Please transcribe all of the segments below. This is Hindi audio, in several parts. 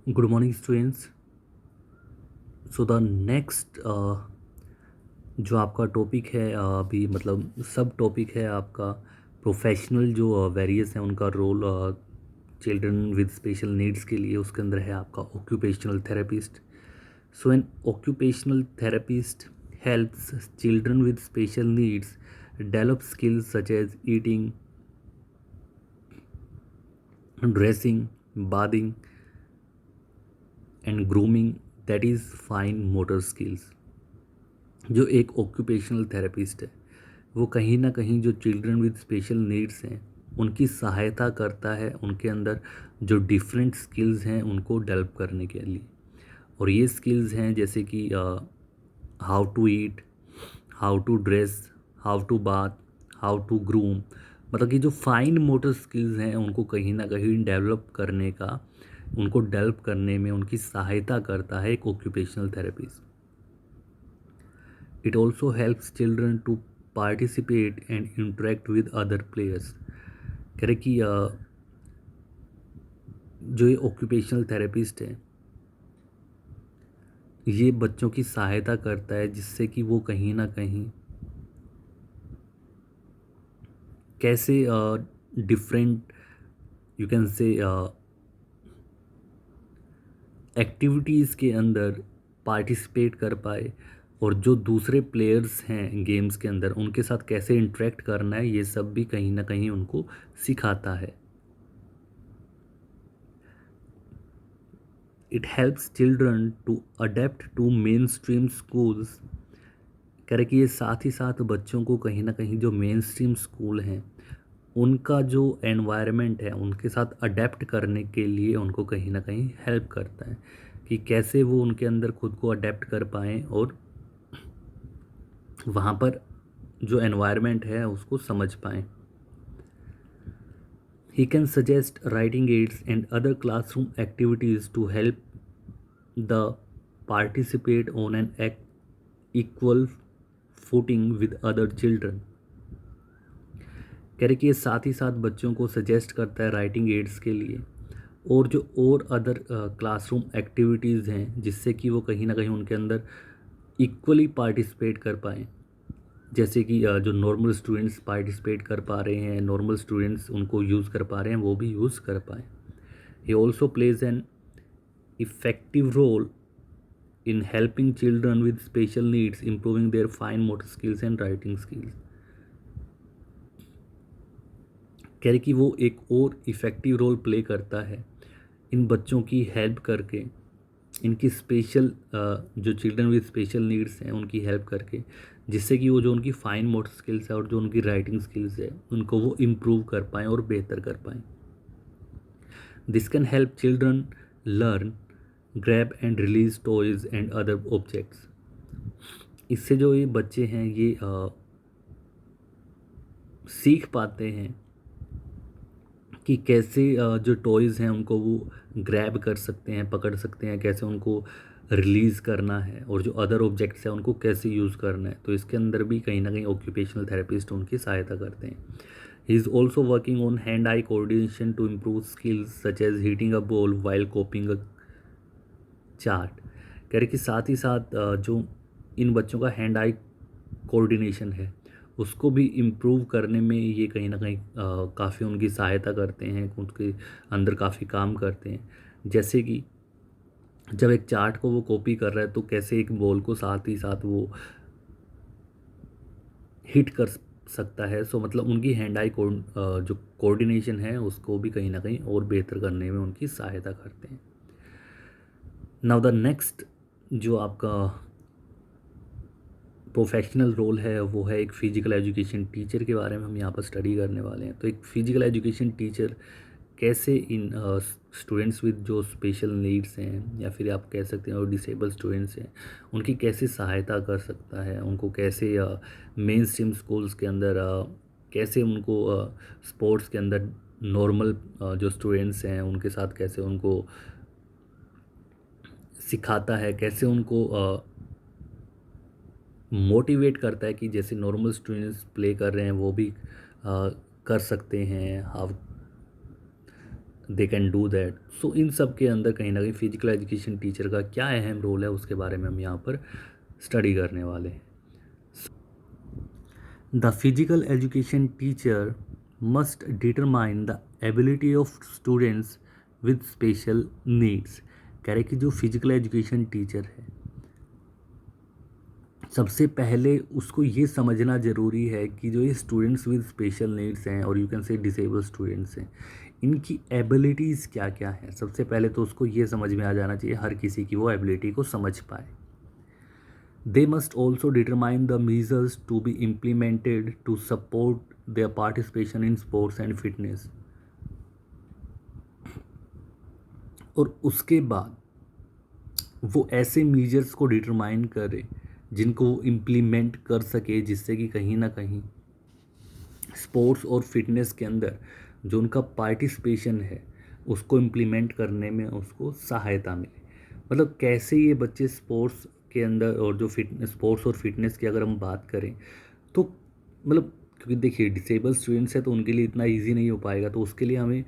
Good morning students. So the next जो आपका टॉपिक है अभी मतलब सब टॉपिक है आपका प्रोफेशनल जो वेरियस हैं उनका role children with special needs के लिए। उसके अंदर है आपका occupational therapist. So an occupational therapist helps children with special needs develop skills such as eating, dressing, bathing and grooming, that is fine motor skills. जो एक ऑक्यूपेशनल थेरेपिस्ट है वो कहीं ना कहीं जो चिल्ड्रन विद स्पेशल नीड्स हैं उनकी सहायता करता है उनके अंदर जो डिफरेंट स्किल्स हैं उनको डेवलप करने के लिए। और ये स्किल्स हैं जैसे कि how to eat, how to dress, how to bath, how to groom. मतलब कि जो फाइन मोटर स्किल्स हैं उनको कहीं ना कहीं डेवलप करने का, उनको डेवलप करने में उनकी सहायता करता है एक occupational therapist. It also helps children to participate and interact with other players। कह रहे कि जो ये ऑक्यूपेशनल थेरेपिस्ट है ये बच्चों की सहायता करता है जिससे कि वो कहीं ना कहीं कैसे different you can say activities के अंदर पार्टिसिपेट कर पाए और जो दूसरे प्लेयर्स हैं गेम्स के अंदर उनके साथ कैसे इंटरेक्ट करना है ये सब भी कहीं ना कहीं उनको सिखाता है। It helps children to adapt to mainstream schools. कह रहे कि ये साथ ही साथ बच्चों को कहीं ना कहीं जो मेन स्ट्रीम स्कूल हैं उनका जो एनवायरनमेंट है उनके साथ अडेप्ट करने के लिए उनको कहीं ना कहीं हेल्प करता है कि कैसे वो उनके अंदर खुद को अडेप्ट कर पाएँ और वहाँ पर जो एनवायरनमेंट है उसको समझ पाएँ। He can suggest writing aids and other classroom activities to help the participate on an equal footing with other children। कह रहे कि ये साथ ही साथ बच्चों को सजेस्ट करता है राइटिंग एड्स के लिए और जो और अदर क्लासरूम एक्टिविटीज़ हैं जिससे कि वो कहीं ना कहीं उनके अंदर इक्वली पार्टिसिपेट कर पाएँ। जैसे कि जो नॉर्मल स्टूडेंट्स पार्टिसिपेट कर पा रहे हैं, नॉर्मल स्टूडेंट्स उनको यूज़ कर पा रहे हैं, वो भी यूज़ कर पाएँ। He also plays an effective role in helping children with special needs improving their fine motor skills and writing skills. कह रहे कि वो एक और इफ़ेक्टिव रोल प्ले करता है इन बच्चों की हेल्प करके, इनकी स्पेशल जो चिल्ड्रन विद स्पेशल नीड्स हैं उनकी हेल्प करके, जिससे कि वो जो उनकी फाइन मोटर स्किल्स है और जो उनकी राइटिंग स्किल्स है उनको वो इम्प्रूव कर पाएँ और बेहतर कर पाएँ। This can help children learn, grab and release toys and other objects. इससे जो ये बच्चे हैं ये सीख पाते हैं कि कैसे जो टॉयज़ हैं उनको वो ग्रैब कर सकते हैं, पकड़ सकते हैं, कैसे उनको रिलीज़ करना है और जो अदर ऑब्जेक्ट्स हैं उनको कैसे यूज़ करना है। तो इसके अंदर भी कहीं ना कहीं ऑक्यूपेशनल थेरेपिस्ट उनकी सहायता करते हैं। He is also working on hand eye coordination to improve skills such as hitting a ball while copying a chart. कह रहे कि साथ ही साथ जो इन बच्चों का हैंड आई कोऑर्डिनेशन है उसको भी इम्प्रूव करने में ये कहीं ना कहीं काफ़ी उनकी सहायता करते हैं, उनके अंदर काफ़ी काम करते हैं। जैसे कि जब एक चार्ट को वो कॉपी कर रहा है तो कैसे एक बॉल को साथ ही साथ वो हिट कर सकता है। सो मतलब उनकी हैंड आई जो कोऑर्डिनेशन है उसको भी कहीं ना कहीं और बेहतर करने में उनकी सहायता करते हैं। नाउ द नेक्स्ट जो आपका प्रोफेशनल रोल है वो है एक फ़िज़िकल एजुकेशन टीचर के बारे में हम यहाँ पर स्टडी करने वाले हैं। तो एक फ़िज़िकल एजुकेशन टीचर कैसे इन स्टूडेंट्स विद जो स्पेशल नीड्स हैं या फिर आप कह सकते हैं और डिसेबल स्टूडेंट्स हैं उनकी कैसे सहायता कर सकता है, उनको कैसे मेन स्ट्रीम स्कूल्स के अंदर कैसे उनको स्पोर्ट्स के अंदर नॉर्मल जो स्टूडेंट्स हैं उनके साथ कैसे उनको सिखाता है, कैसे उनको मोटिवेट करता है कि जैसे नॉर्मल स्टूडेंट्स प्ले कर रहे हैं वो भी कर सकते हैं। How they can do that. So इन सब के अंदर कहीं ना कहीं फिजिकल एजुकेशन टीचर का क्या अहम रोल है उसके बारे में हम यहाँ पर स्टडी करने वाले हैं। The physical education teacher must determine the ability of students with special needs. कह रहे कि जो फिजिकल एजुकेशन टीचर है सबसे पहले उसको ये समझना ज़रूरी है कि जो ये स्टूडेंट्स विद स्पेशल नीड्स हैं और you can say disable students हैं, इनकी एबिलिटीज़ क्या क्या हैं। सबसे पहले तो उसको ये समझ में आ जाना चाहिए हर किसी की वो एबिलिटी को समझ पाए। They must also determine the measures to be implemented to support their participation in sports and fitness. और उसके बाद वो ऐसे मीजर्स को डिटरमाइन करे जिनको वो इम्प्लीमेंट कर सके, जिससे कि कहीं ना कहीं स्पोर्ट्स और फिटनेस के अंदर जो उनका पार्टिसिपेशन है उसको इम्प्लीमेंट करने में उसको सहायता मिले। मतलब कैसे ये बच्चे स्पोर्ट्स के अंदर और जो फिटनेस स्पोर्ट्स और फिटनेस की अगर हम बात करें तो मतलब क्योंकि देखिए डिसेबल स्टूडेंट्स है तो उनके लिए इतना इजी नहीं हो पाएगा, तो उसके लिए हमें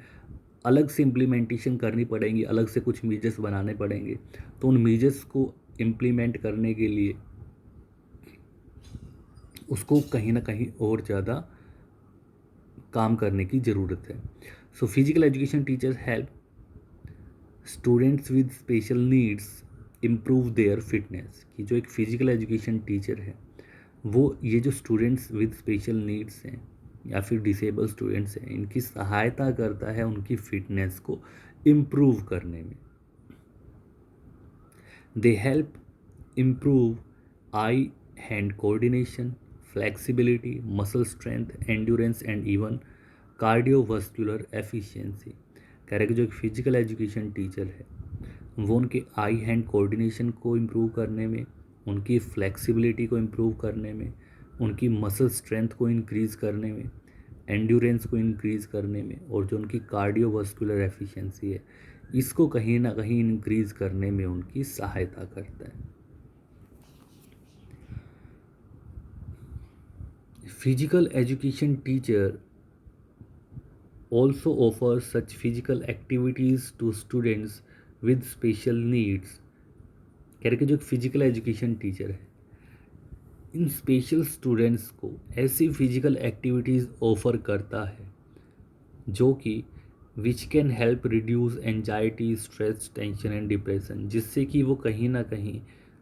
अलग से इम्प्लीमेंटेशन करनी पड़ेंगी, अलग से कुछ मीजर्स बनाने पड़ेंगे। तो उन मीजर्स को इम्प्लीमेंट करने के लिए उसको कहीं ना कहीं और ज़्यादा काम करने की ज़रूरत है। So physical education teachers help students with special needs improve their fitness. कि जो एक फिजिकल एजुकेशन टीचर है वो ये जो स्टूडेंट्स विद स्पेशल नीड्स हैं या फिर डिसेबल स्टूडेंट्स हैं इनकी सहायता करता है उनकी फिटनेस को इम्प्रूव करने में। They help improve I hand coordination, flexibility, muscle strength, endurance and even cardiovascular efficiency. कह रहे कि जो एक फिजिकल एजुकेशन टीचर है वो उनके आई हैंड कोऑर्डिनेशन को इम्प्रूव करने में, उनकी फ्लेक्सिबिलिटी को इम्प्रूव करने में, उनकी मसल स्ट्रेंथ को इंक्रीज़ करने में, एंड्योरेंस को इंक्रीज़ करने में, और जो उनकी कार्डियोवास्कुलर एफिशिएंसी है इसको कहीं ना कहीं इंक्रीज़ करने में उनकी सहायता करता है। Physical education teacher also offers such physical activities to students with special needs। कह रहे कि जो फिजिकल एजुकेशन टीचर है इन स्पेशल स्टूडेंट्स को ऐसी फिजिकल एक्टिविटीज़ ऑफर करता है जो कि which can help reduce anxiety, stress, tension and depression. जिससे कि वो कहीं ना कहीं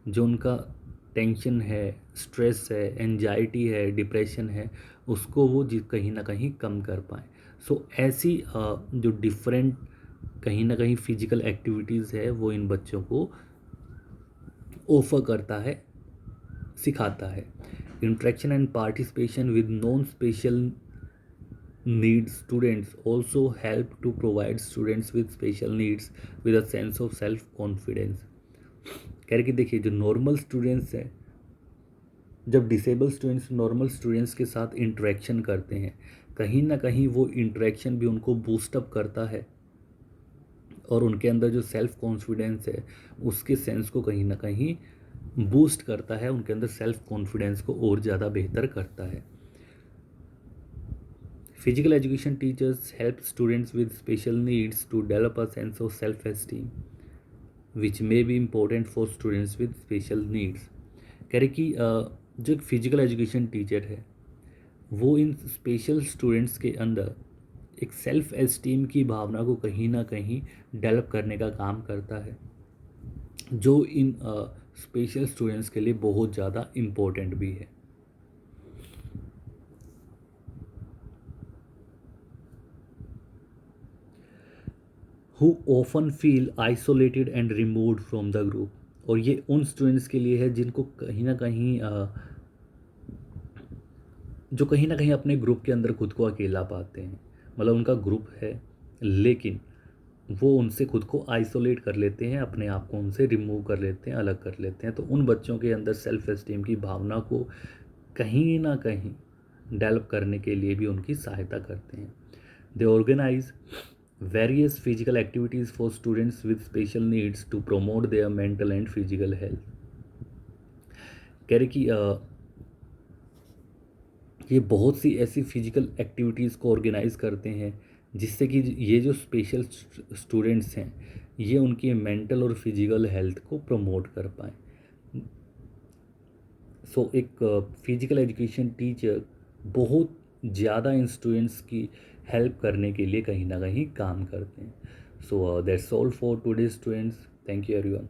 जो उनका टेंशन है, स्ट्रेस है, एंजाइटी है, डिप्रेशन है उसको वो कहीं ना कहीं कम कर पाएँ। सो ऐसी जो डिफरेंट कहीं ना कहीं फिजिकल एक्टिविटीज़ है वो इन बच्चों को ऑफर करता है, सिखाता है। Interaction and participation with non special needs students also help to provide students with special needs with a sense of self confidence. कह रहे कि देखिए जो नॉर्मल स्टूडेंट्स हैं, जब डिसेबल स्टूडेंट्स नॉर्मल स्टूडेंट्स के साथ इंटरेक्शन करते हैं कहीं ना कहीं वो इंटरेक्शन भी उनको बूस्टअप करता है और उनके अंदर जो सेल्फ कॉन्फिडेंस है उसके सेंस को कहीं ना कहीं बूस्ट करता है, उनके अंदर सेल्फ कॉन्फिडेंस को और ज़्यादा बेहतर करता है। Physical education teachers help students with special needs to develop a sense of self esteem which may be important for students with special needs. कह रहे कि जो एक फिजिकल एजुकेशन टीचर है वो इन स्पेशल स्टूडेंट्स के अंदर एक सेल्फ एस्टीम की भावना को कहीं ना कहीं डेवलप करने का काम करता है जो इन स्पेशल स्टूडेंट्स के लिए बहुत ज़्यादा इम्पोर्टेंट भी है। Who often feel isolated and removed from the group. और ये उन स्टूडेंट्स के लिए है जिनको कहीं ना कहीं जो कहीं ना कहीं अपने ग्रुप के अंदर खुद को अकेला पाते हैं। मतलब उनका ग्रुप है लेकिन वो उनसे खुद को आइसोलेट कर लेते हैं, अपने आप को उनसे रिमूव कर लेते हैं, अलग कर लेते हैं। तो उन बच्चों के अंदर सेल्फ एस्टीम की भावना को कहीं ना कहीं डेवलप करने के लिए भी उनकी सहायता करते हैं। They organise various physical activities for students with special needs to promote their mental and physical health. कह रहे कि ये बहुत सी ऐसी फिजिकल एक्टिविटीज़ को ऑर्गेनाइज करते हैं जिससे कि ये जो स्पेशल स्टूडेंट्स हैं ये उनकी मेंटल और फिजिकल हेल्थ को प्रमोट कर पाएँ। सो एक फिजिकल एजुकेशन टीचर बहुत ज़्यादा इन स्टूडेंट्स की हेल्प करने के लिए कहीं ना कहीं काम करते हैं। So that's all for today students. Thank you everyone.